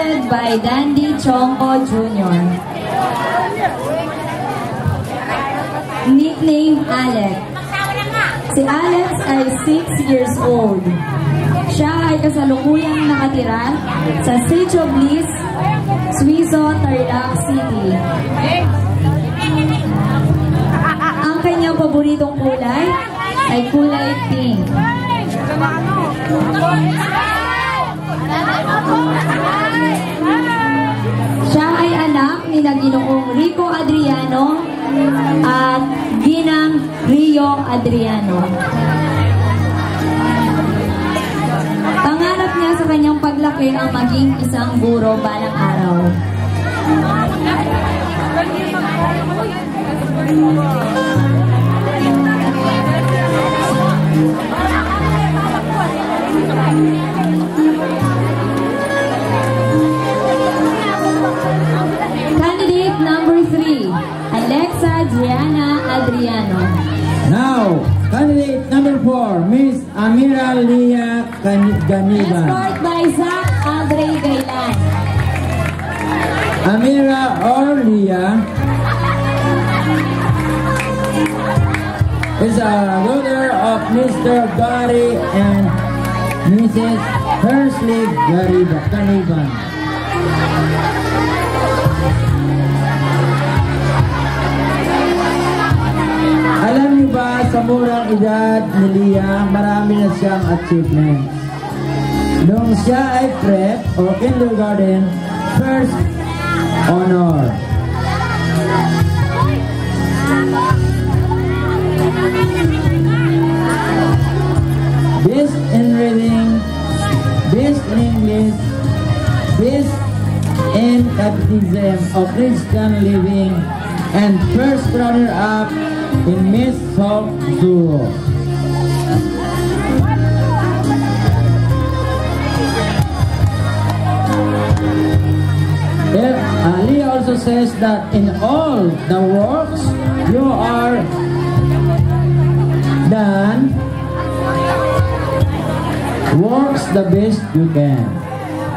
escorted by Dandy Chongko Jr. Nickname Alex. Si Alex ay 6 years old. Siya ay kasalukuyang nakatira sa Stage of Bliss, Suizo, Tarlac City. Ang kanyang paboritong kulay ay kulay pink. Siya ay anak ni Ginoong Rico Adriano at Ginang Rio Adriano. Pangarap niya sa kanyang paglaki ang maging isang guro balang araw. Candidate number 3, Alexa Diana Adriano. Now, candidate number 4, Miss Amira Lia Ganiban. Escort by Zach Andre Gailan. Amira or Lia is a daughter of Mr. Gary and Mrs. Hersley Ganiban. Alam niyo ba, sa murang edad ni Lia, marami na siyang achievements. Nung siya ay prep o kindergarten, first honor. Best in reading, best in English, best in catechism of Christian living, and first runner-up in Miss Salt Duo. Lee also says that in all the works you are done, works the best you can.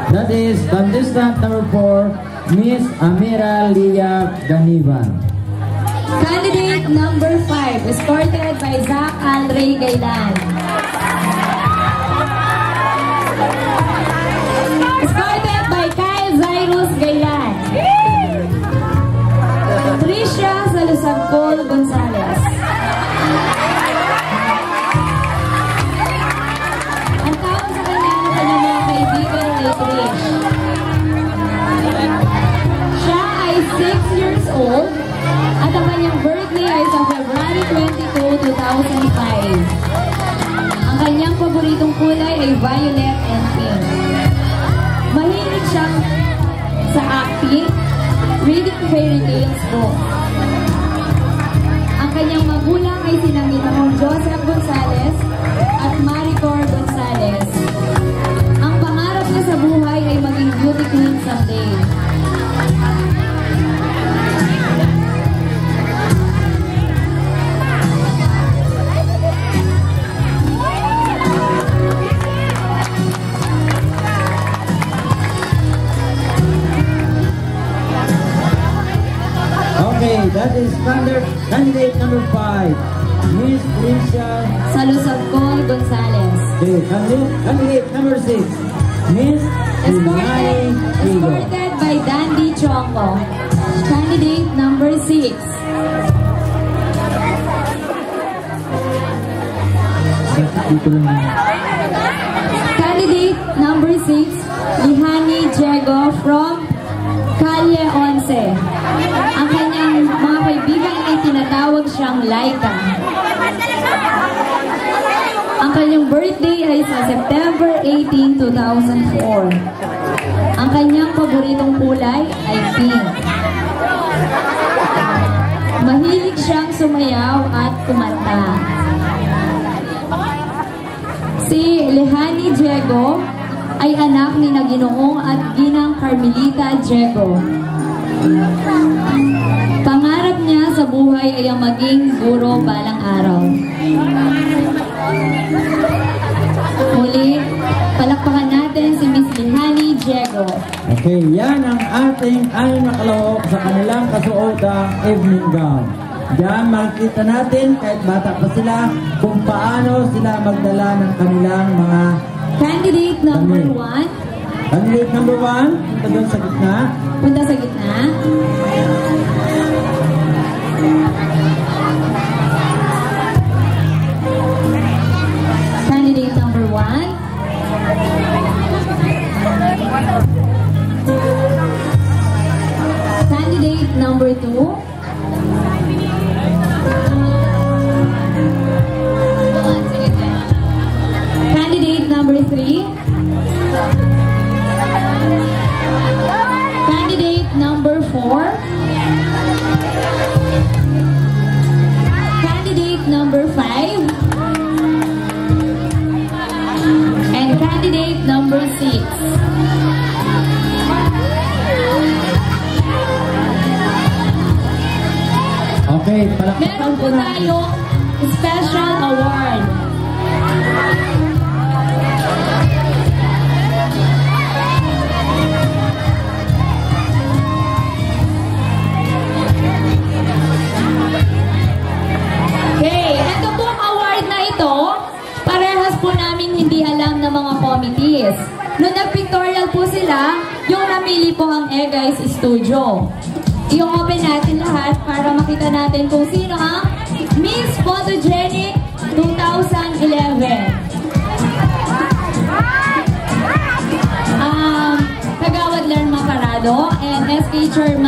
That is contestant number 4, Miss Amira Lia Ganiban. Candidate number 5, escorted by Zach Andre Gailan. Escorted by Kyle Zairus Gailan. Tricia Salusagcol Gonzalez. Ang tawag sa kanya ng kanyang mga kaibigan ay Trish. Siya ay 6 years old at ang kanyang birthday ay sa February 22, 2005. Ang kanyang paboritong kulay ay violet and pink. Mahilig siyang sa acting, reading fairy tales books. Ang kanyang magulang ay sina Ginoong Joseph Gonzalez at Maricor Gonzalez. Ang pangarap niya sa buhay ay maging beauty queen someday. Okay, that is candidate number 5, Miss Tricia Salusagcol Gonzalez. Okay, candidate number 6, Miss Ilani Higo. Escorted by Dandy Chongko. Candidate number 6. Candidate number 6, Lihani Diego from Calle 11. Ang kanyang mga kaibigan ay tinatawag siyang Laika. Ang kanyang birthday ay sa September 18, 2004. Ang kanyang paboritong kulay ay pink. Mahilig siyang sumayaw at kumanta. Si Lehani Diego ay anak ni Ginoong at Ginang Carmelita Diego. Pangarap niya sa buhay ay ang maging guro balang araw. Muli, palakpakan natin si Miss Lehani Diego. Okay, yan ang ating ay nakalahok sa kanilang kasuotang evening gown. Diyan makikita natin kahit bata pa sila kung paano sila magdala ng kanilang mga Candidate number Kami. 1. Candidate number 1, punta doon sa gitna. Punta sa gitna. Candidate number 1. Candidate number 2. Candidate number 3. Candidate number 4. Candidate number 5. And candidate number 6. Okay, Meron palakpakan po po natin. tayong special award. Okay, ito pong award na ito, parehas po namin hindi alam ng mga committees. Nung nag-pictorial po sila, yung namili po ang Guys Studio. I-open natin lahat para makita natin kung sino ang Miss Photogenic 2011. Kagawad Lerma Parado and SK Chairman